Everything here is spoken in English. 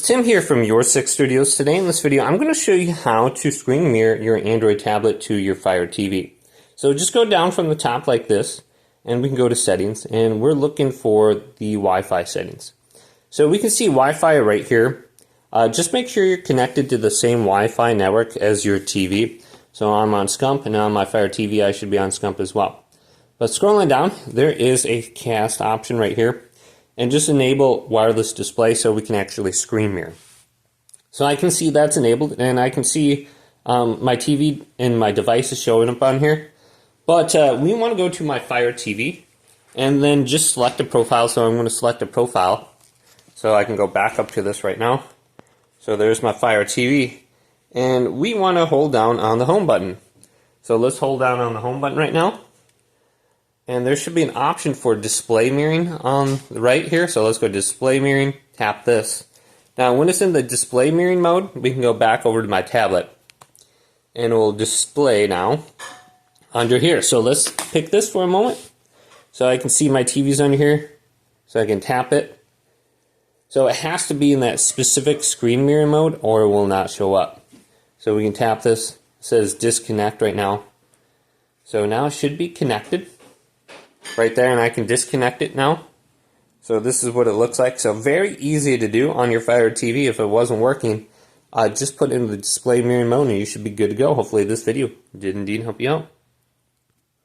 Tim here from Your Six Studios. Today in this video I'm going to show you how to screen mirror your Android tablet to your Fire TV. So just go down from the top like this and we can go to settings and we're looking for the Wi-Fi settings. So we can see Wi-Fi right here. Just make sure you're connected to the same Wi-Fi network as your TV. So I'm on Scump and on my Fire TV I should be on Scump as well. But scrolling down, there is a cast option right here. And just enable wireless display so we can actually screen mirror. So I can see that's enabled and I can see my TV and my device is showing up on here. But we want to go to my Fire TV and then just select a profile. So I'm going to select a profile. So I can go back up to this right now. So there's my Fire TV. And we want to hold down on the home button. So let's hold down on the home button right now. And there should be an option for display mirroring on the right here. So let's go display mirroring, tap this. Now when it's in the display mirroring mode, we can go back over to my tablet. And it will display now under here. So let's pick this for a moment. So I can see my TV's under here. So I can tap it. So it has to be in that specific screen mirroring mode or it will not show up. So we can tap this. It says disconnect right now. So now it should be connected. Right there, and I can disconnect it now. So this is what it looks like. So very easy to do on your Fire TV. If it wasn't working, just put it in the display mirroring mode and you should be good to go. Hopefully this video did indeed help you out.